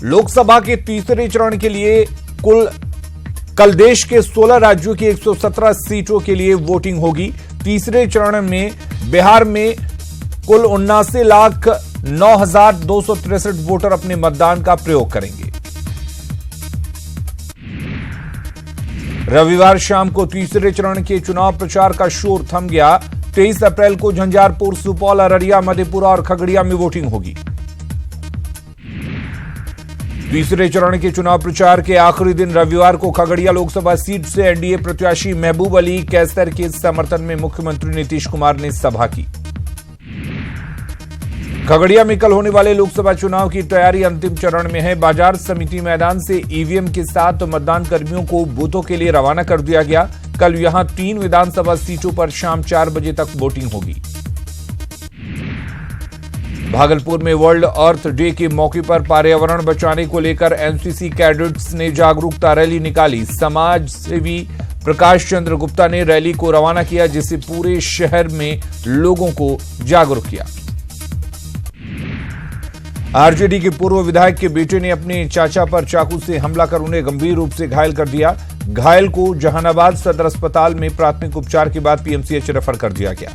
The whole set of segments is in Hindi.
लोकसभा के तीसरे चरण के लिए कल देश के 16 राज्यों की 117 सीटों के लिए वोटिंग होगी। तीसरे चरण में बिहार में कुल 79,09,263 वोटर अपने मतदान का प्रयोग करेंगे। रविवार शाम को तीसरे चरण के चुनाव प्रचार का शोर थम गया। 23 अप्रैल को झंझारपुर, सुपौल, अररिया, मधेपुरा और खगड़िया में वोटिंग होगी। तीसरे चरण के चुनाव प्रचार के आखिरी दिन रविवार को खगड़िया लोकसभा सीट से एनडीए प्रत्याशी महबूब अली कैसर के समर्थन में मुख्यमंत्री नीतीश कुमार ने सभा की। खगड़िया में कल होने वाले लोकसभा चुनाव की तैयारी अंतिम चरण में है। बाजार समिति मैदान से ईवीएम के साथ मतदान कर्मियों को बूथों के लिए रवाना कर दिया गया। कल यहां 3 विधानसभा सीटों पर शाम 4 बजे तक वोटिंग होगी। भागलपुर में वर्ल्ड अर्थ डे के मौके पर पर्यावरण बचाने को लेकर एनसीसी कैडेट्स ने जागरूकता रैली निकाली। समाज सेवी प्रकाश चंद्र गुप्ता ने रैली को रवाना किया, जिससे पूरे शहर में लोगों को जागरूक किया। आरजेडी के पूर्व विधायक के बेटे ने अपने चाचा पर चाकू से हमला कर उन्हें गंभीर रूप से घायल कर दिया। घायल को जहानाबाद सदर अस्पताल में प्राथमिक उपचार के बाद पीएमसीएच रेफर कर दिया गया।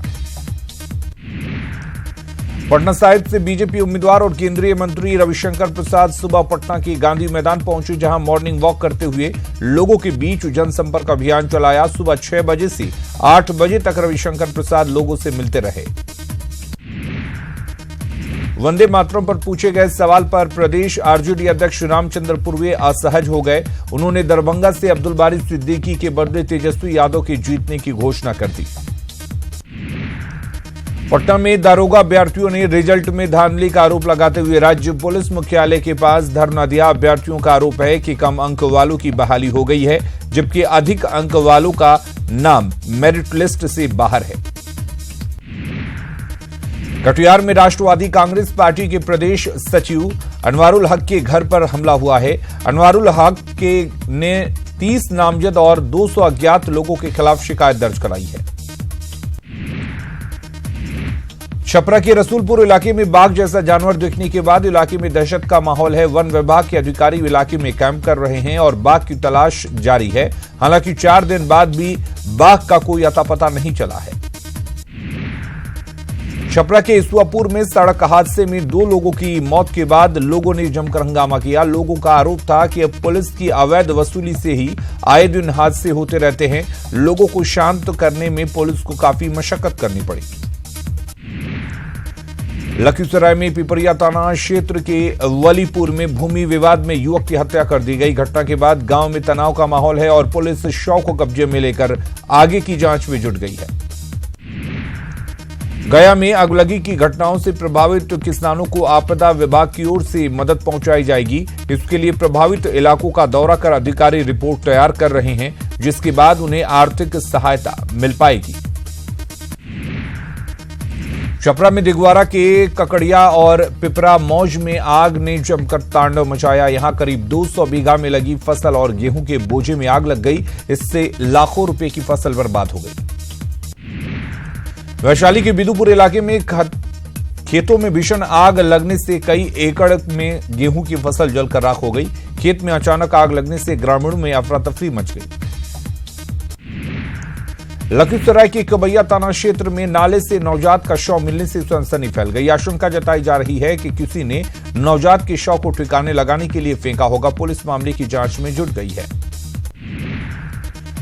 पटना साहिब से बीजेपी उम्मीदवार और केंद्रीय मंत्री रविशंकर प्रसाद सुबह पटना के गांधी मैदान पहुंचे, जहां मॉर्निंग वॉक करते हुए लोगों के बीच जनसंपर्क अभियान चलाया। सुबह 6 बजे से 8 बजे तक रविशंकर प्रसाद लोगों से मिलते रहे। वंदे मातरम पर पूछे गए सवाल पर प्रदेश आरजेडी अध्यक्ष रामचंद्र पूर्वे असहज हो गए। उन्होंने दरभंगा से अब्दुल बारी सिद्दीकी के बदले तेजस्वी यादव के जीतने की घोषणा कर दी। पटना में दारोगा अभ्यर्थियों ने रिजल्ट में धांधली का आरोप लगाते हुए राज्य पुलिस मुख्यालय के पास धरना दिया। अभ्यर्थियों का आरोप है कि कम अंक वालों की बहाली हो गई है, जबकि अधिक अंक वालों का नाम मेरिट लिस्ट से बाहर है। कटिहार में राष्ट्रवादी कांग्रेस पार्टी के प्रदेश सचिव अनवारुल हक के घर पर हमला हुआ है। अनवारुल हक ने 30 नामजद और 200 अज्ञात लोगों के खिलाफ शिकायत दर्ज कराई है। छपरा के रसूलपुर इलाके में बाघ जैसा जानवर दिखने के बाद इलाके में दहशत का माहौल है। वन विभाग के अधिकारी इलाके में कैंप कर रहे हैं और बाघ की तलाश जारी है। हालांकि 4 दिन बाद भी बाघ का कोई अता पता नहीं चला है। छपरा के ईसुआपुर में सड़क हादसे में 2 लोगों की मौत के बाद लोगों ने जमकर हंगामा किया। लोगों का आरोप था कि अब पुलिस की अवैध वसूली से ही आए दिन हादसे होते रहते हैं। लोगों को शांत करने में पुलिस को काफी मशक्कत करनी पड़ी। लखीसराय में पिपरिया थाना क्षेत्र के वलीपुर में भूमि विवाद में युवक की हत्या कर दी गई। घटना के बाद गांव में तनाव का माहौल है और पुलिस शव को कब्जे में लेकर आगे की जांच में जुट गई है। गया में अगलगी की घटनाओं से प्रभावित किसानों को आपदा विभाग की ओर से मदद पहुंचाई जाएगी। इसके लिए प्रभावित इलाकों का दौरा कर अधिकारी रिपोर्ट तैयार कर रहे हैं, जिसके बाद उन्हें आर्थिक सहायता मिल पाएगी। छपरा में दिगवारा के ककड़िया और पिपरा मौज में आग ने जमकर तांडव मचाया। यहां करीब 200 बीघा में लगी फसल और गेहूं के बोझे में आग लग गई। इससे लाखों रुपए की फसल बर्बाद हो गई। वैशाली के बिदुपुर इलाके में खेतों में भीषण आग लगने से कई एकड़ में गेहूं की फसल जलकर राख हो गई। खेत में अचानक आग लगने से ग्रामीणों में अफरा तफरी मच गई। लखीसराय के कबैया थाना क्षेत्र में नाले से नवजात का शव मिलने से सनसनी फैल गई। आशंका जताई जा रही है कि किसी ने नवजात के शव को ठिकाने लगाने के लिए फेंका होगा। पुलिस मामले की जांच में जुट गई है।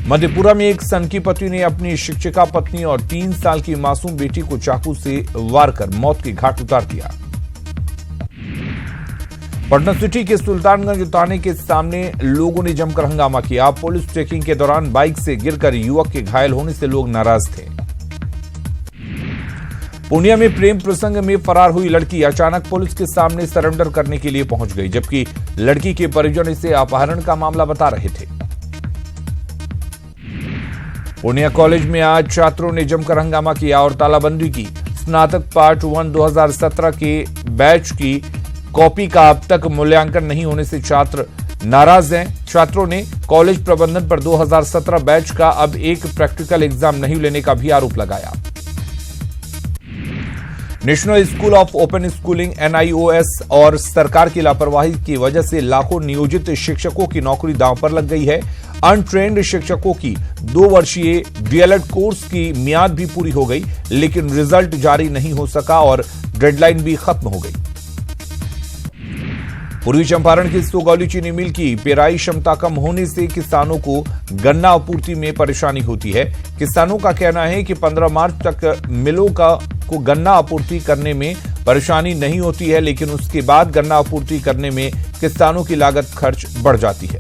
मधेपुरा में एक सनकी पति ने अपनी शिक्षिका पत्नी और 3 साल की मासूम बेटी को चाकू से वार कर मौत के घाट उतार दिया। पटना सिटी के सुल्तानगंज थाने के सामने लोगों ने जमकर हंगामा किया। पुलिस चेकिंग के दौरान बाइक से गिरकर युवक के घायल होने से लोग नाराज थे। पूर्णिया में प्रेम प्रसंग में फरार हुई लड़की अचानक पुलिस के सामने सरेंडर करने के लिए पहुंच गई, जबकि लड़की के परिजन इसे अपहरण का मामला बता रहे थे। पूर्णिया कॉलेज में आज छात्रों ने जमकर हंगामा किया और तालाबंदी की। स्नातक पार्ट 1 2017 के बैच की कॉपी का अब तक मूल्यांकन नहीं होने से छात्र नाराज हैं। छात्रों ने कॉलेज प्रबंधन पर 2017 बैच का अब एक प्रैक्टिकल एग्जाम नहीं लेने का भी आरोप लगाया। National school of open schooling NIOS और सरकार की लापरवाही की वजह से लाखों नियोजित शिक्षकों की नौकरी दांव पर लग गई है। अनट्रेन्ड शिक्षकों की 2 वर्षीय DLED कोर्स की मियाद भी पूरी हो गई, लेकिन रिजल्ट जारी नहीं हो सका और डेडलाइन भी खत्म हो गई। पूर्वी चंपारण की सुगौली चीनी मिल की पेराई क्षमता कम होने से किसानों को गन्ना आपूर्ति में परेशानी होती है। किसानों का कहना है कि 15 मार्च तक मिलों को गन्ना आपूर्ति करने में परेशानी नहीं होती है, लेकिन उसके बाद गन्ना आपूर्ति करने में किसानों की लागत खर्च बढ़ जाती है।